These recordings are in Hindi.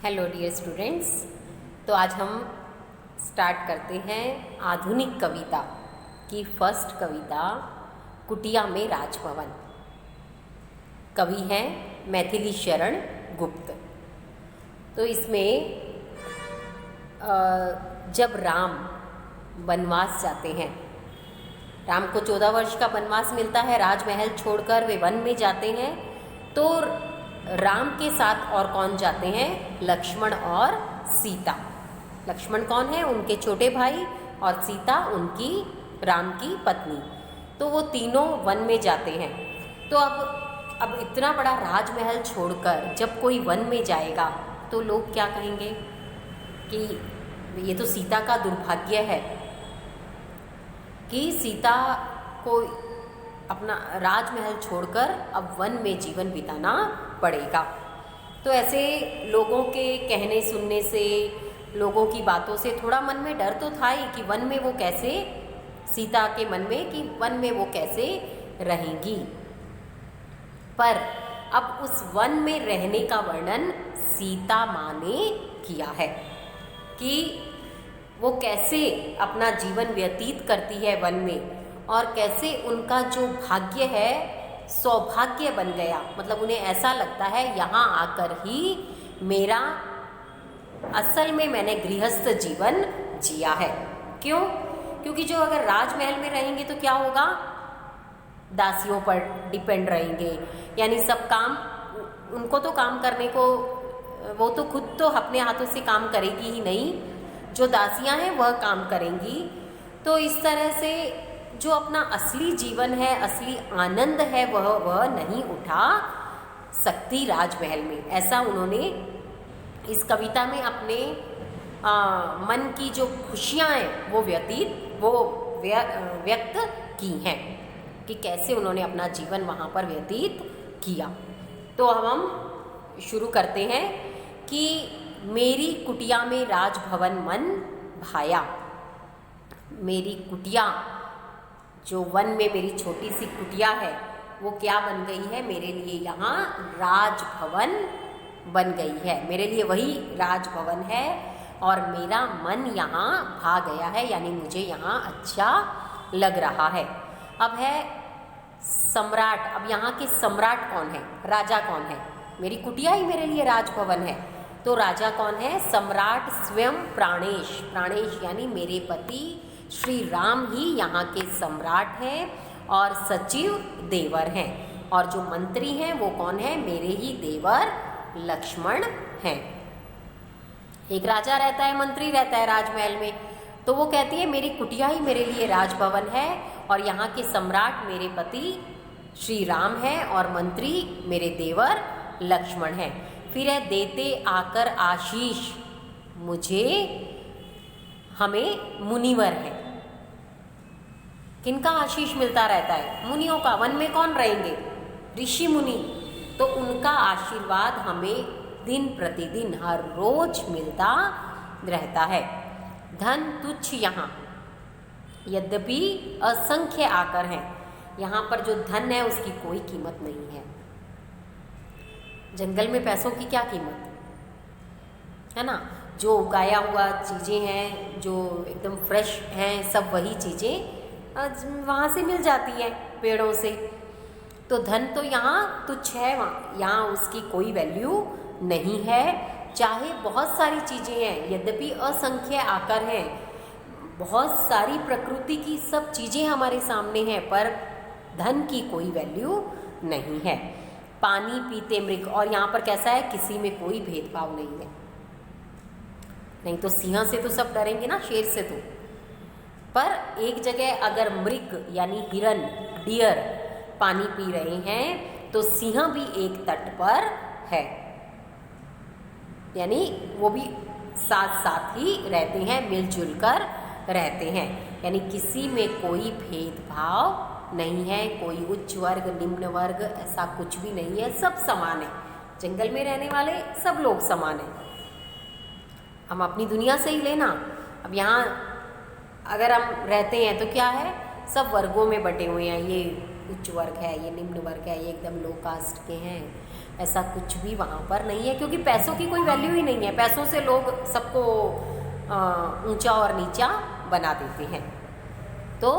Hello dear students. तो आज हम स्टार्ट करते हैं आधुनिक कविता की फर्स्ट कविता कुटिया में राजभवन। कवि हैं मैथिली शरण गुप्त। तो इसमें जब राम वनवास जाते हैं, राम को 14 वर्ष का वनवास मिलता है, राजमहल छोड़कर वे वन में जाते हैं। तो राम के साथ और कौन जाते हैं? लक्ष्मण और सीता। लक्ष्मण कौन है? उनके छोटे भाई, और सीता उनकी राम की पत्नी। तो वो तीनों वन में जाते हैं। तो अब इतना बड़ा राजमहल छोड़कर जब कोई वन में जाएगा तो लोग क्या कहेंगे कि ये तो सीता का दुर्भाग्य है कि सीता को अपना राजमहल छोड़कर अब वन में जीवन बिताना पड़ेगा। तो ऐसे लोगों के कहने सुनने से, लोगों की बातों से थोड़ा मन में डर तो था ही कि वन में वो कैसे, सीता के मन में कि वन में वो कैसे रहेंगी। पर अब उस वन में रहने का वर्णन सीता माँ ने किया है कि वो कैसे अपना जीवन व्यतीत करती है वन में, और कैसे उनका जो भाग्य है सौभाग्य बन गया। मतलब उन्हें ऐसा लगता है यहाँ आकर ही मेरा असल में मैंने गृहस्थ जीवन जिया है। क्यों? क्योंकि जो अगर राजमहल में रहेंगे तो क्या होगा? दासियों पर डिपेंड रहेंगे, यानी सब काम उनको तो काम करने को, वो तो खुद तो अपने हाथों से काम करेगी ही नहीं, जो दासियां हैं वह काम करेंगी। तो इस तरह से जो अपना असली जीवन है, असली आनंद है, वह नहीं उठा सकती राजमहल में। ऐसा उन्होंने इस कविता में अपने मन की जो खुशियाँ हैं वो व्यक्त की हैं कि कैसे उन्होंने अपना जीवन वहाँ पर व्यतीत किया। तो अब हम शुरू करते हैं कि मेरी कुटिया में राजभवन मन भाया। मेरी कुटिया, जो वन में मेरी छोटी सी कुटिया है, वो क्या बन गई है? मेरे लिए यहाँ राजभवन बन गई है। मेरे लिए वही राजभवन है और मेरा मन यहाँ भा गया है, यानी मुझे यहाँ अच्छा लग रहा है। अब है सम्राट। अब यहाँ के सम्राट कौन है? राजा कौन है? मेरी कुटिया ही मेरे लिए राजभवन है, तो राजा कौन है? सम्राट स्वयं प्राणेश। प्राणेश यानी मेरे पति श्री राम ही यहाँ के सम्राट हैं और सचिव देवर हैं। और जो मंत्री हैं वो कौन है? मेरे ही देवर लक्ष्मण हैं। एक राजा रहता है, मंत्री रहता है राजमहल में, तो वो कहती है मेरी कुटिया ही मेरे लिए राजभवन है और यहाँ के सम्राट मेरे पति श्री राम हैं और मंत्री मेरे देवर लक्ष्मण हैं। फिर है देते आकर आशीष मुझे हमें मुनिवर है। किनका आशीष मिलता रहता है? मुनियों का। वन में कौन रहेंगे? ऋषि मुनि। तो उनका आशीर्वाद हमें दिन प्रतिदिन हर रोज मिलता रहता है। धन तुच्छ यहाँ यद्यपि असंख्य आकर हैं। यहाँ पर जो धन है उसकी कोई कीमत नहीं है। जंगल में पैसों की क्या कीमत है ना? जो उगाया हुआ चीज़ें हैं, जो एकदम फ्रेश हैं, सब वही चीज़ें वहाँ से मिल जाती हैं, पेड़ों से। तो धन तो यहाँ तुच्छ है, यहाँ उसकी कोई वैल्यू नहीं है। चाहे बहुत सारी चीज़ें हैं, यद्यपि असंख्य आकर हैं, बहुत सारी प्रकृति की सब चीज़ें हमारे सामने हैं, पर धन की कोई वैल्यू नहीं है। पानी पीते मृग। और यहाँ पर कैसा है? किसी में कोई भेदभाव नहीं है। नहीं तो सिंह से तो सब डरेंगे ना, शेर से तो। पर एक जगह अगर मृग यानी हिरन, डियर पानी पी रहे हैं तो सिंह भी एक तट पर है, यानी वो भी साथ साथ ही रहते हैं, मिलजुल कर रहते हैं। यानी किसी में कोई भेदभाव नहीं है, कोई उच्च वर्ग निम्न वर्ग ऐसा कुछ भी नहीं है, सब समान है। जंगल में रहने वाले सब लोग समान हैं। हम अपनी दुनिया से ही लेना। अब यहाँ अगर हम रहते हैं तो क्या है? सब वर्गों में बटे हुए हैं। ये उच्च वर्ग है, ये निम्न वर्ग है, ये एकदम लो कास्ट के हैं, ऐसा कुछ भी वहाँ पर नहीं है, क्योंकि पैसों की कोई वैल्यू ही नहीं है। पैसों से लोग सबको ऊंचा और नीचा बना देते हैं। तो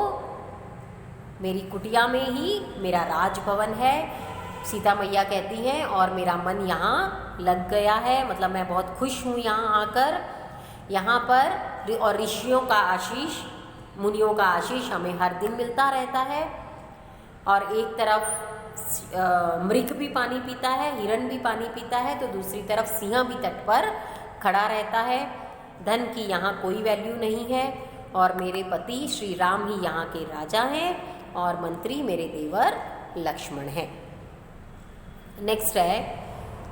मेरी कुटिया में ही मेरा राजभवन है, सीता मैया कहती हैं, और मेरा मन यहाँ लग गया है, मतलब मैं बहुत खुश हूँ यहाँ आकर। यहाँ पर और ऋषियों का आशीष, मुनियों का आशीष हमें हर दिन मिलता रहता है। और एक तरफ मृग भी पानी पीता है, हिरण भी पानी पीता है, तो दूसरी तरफ सिंह भी तट पर खड़ा रहता है। धन की यहाँ कोई वैल्यू नहीं है, और मेरे पति श्री राम ही यहाँ के राजा हैं, और मंत्री मेरे देवर लक्ष्मण हैं। नेक्स्ट है,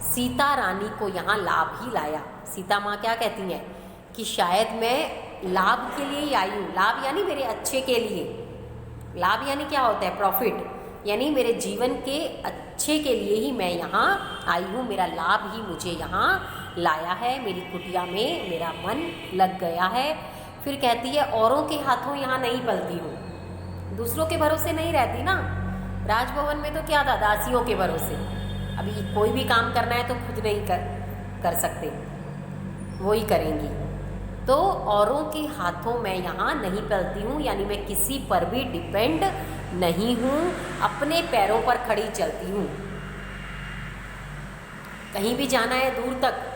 सीता रानी को यहाँ लाभ ही लाया। सीता माँ क्या कहती हैं कि शायद मैं लाभ के लिए ही आई हूँ। लाभ यानी मेरे अच्छे के लिए। लाभ यानी क्या होता है? प्रॉफिट, यानी मेरे जीवन के अच्छे के लिए ही मैं यहाँ आई हूँ। मेरा लाभ ही मुझे यहाँ लाया है। मेरी कुटिया में मेरा मन लग गया है। फिर कहती है, औरों के हाथों यहाँ नहीं पलती हूँ, दूसरों के भरोसे नहीं रहती ना। राजभवन में तो क्या था, दासियों के भरोसे। अभी कोई भी काम करना है तो खुद नहीं कर सकते, वो ही करेंगी। तो औरों के हाथों मैं यहाँ नहीं पलती हूँ, यानी मैं किसी पर भी डिपेंड नहीं हूँ, अपने पैरों पर खड़ी चलती हूँ। कहीं भी जाना है दूर तक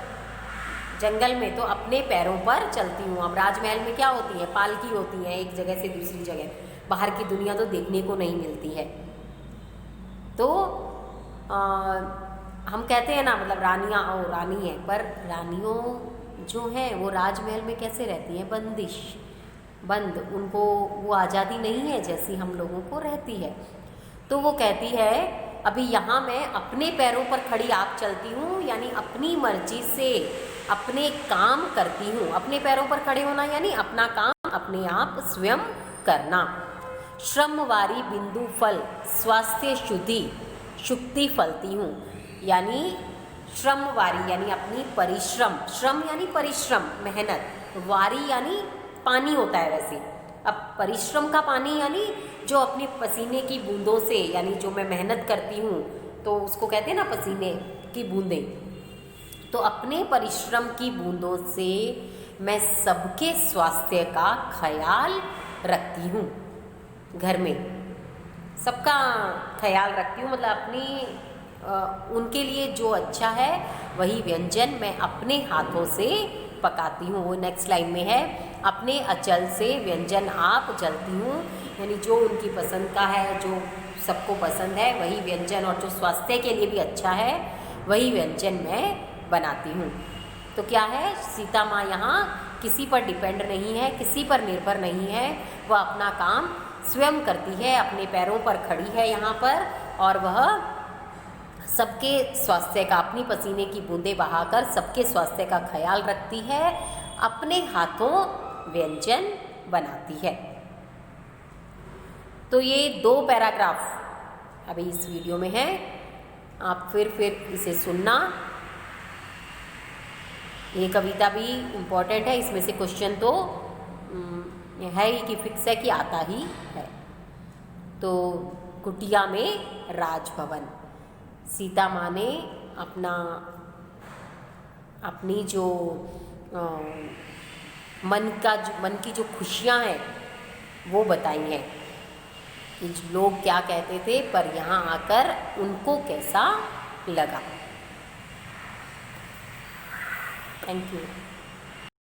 जंगल में तो अपने पैरों पर चलती हूँ। अब राजमहल में क्या होती है? पालकी होती है, एक जगह से दूसरी जगह। बाहर की दुनिया तो देखने को नहीं मिलती है। तो हम कहते हैं ना, मतलब रानियाँ और रानी है, पर रानियों जो हैं वो राजमहल में कैसे रहती हैं? बंद, उनको वो आज़ादी नहीं है जैसी हम लोगों को रहती है। तो वो कहती है, अभी यहाँ मैं अपने पैरों पर खड़ी आप चलती हूँ, यानी अपनी मर्जी से अपने काम करती हूँ। अपने पैरों पर खड़े होना यानी अपना काम अपने आप स्वयं करना। श्रमवारी बिंदु फल स्वास्थ्य शुक्ति फलती हूँ, यानी श्रमवारी यानी अपनी परिश्रम, श्रम यानी परिश्रम, मेहनत, वारी यानी पानी होता है वैसे। अब परिश्रम का पानी यानी जो अपनी पसीने की बूंदों से, यानी जो मैं मेहनत करती हूँ तो उसको कहते हैं ना पसीने की बूंदें। तो अपने परिश्रम की बूंदों से मैं सबके स्वास्थ्य का ख्याल रखती हूँ। घर में सबका ख्याल रखती हूँ, मतलब अपनी उनके लिए जो अच्छा है वही व्यंजन मैं अपने हाथों से पकाती हूँ। वो नेक्स्ट लाइन में है, अपने अचल से व्यंजन आप जलती हूँ, यानी जो उनकी पसंद का है, जो सबको पसंद है वही व्यंजन, और जो स्वास्थ्य के लिए भी अच्छा है वही व्यंजन मैं बनाती हूँ। तो क्या है, सीता माँ यहाँ किसी पर डिपेंड नहीं है, किसी पर निर्भर नहीं है। वह अपना काम स्वयं करती है, अपने पैरों पर खड़ी है यहाँ पर, और वह सबके स्वास्थ्य का, अपनी पसीने की बूंदें बहाकर सबके स्वास्थ्य का ख्याल रखती है, अपने हाथों व्यंजन बनाती है। तो ये 2 पैराग्राफ अभी इस वीडियो में है, आप फिर इसे सुनना। ये कविता भी इम्पॉर्टेंट है, इसमें से क्वेश्चन तो है ही कि फिक्स है कि आता ही है। तो कुटिया में राजभवन, सीता माँ ने अपनी जो मन की जो खुशियाँ हैं वो बताई हैं कि लोग क्या कहते थे, पर यहाँ आकर उनको कैसा लगा। Thank you.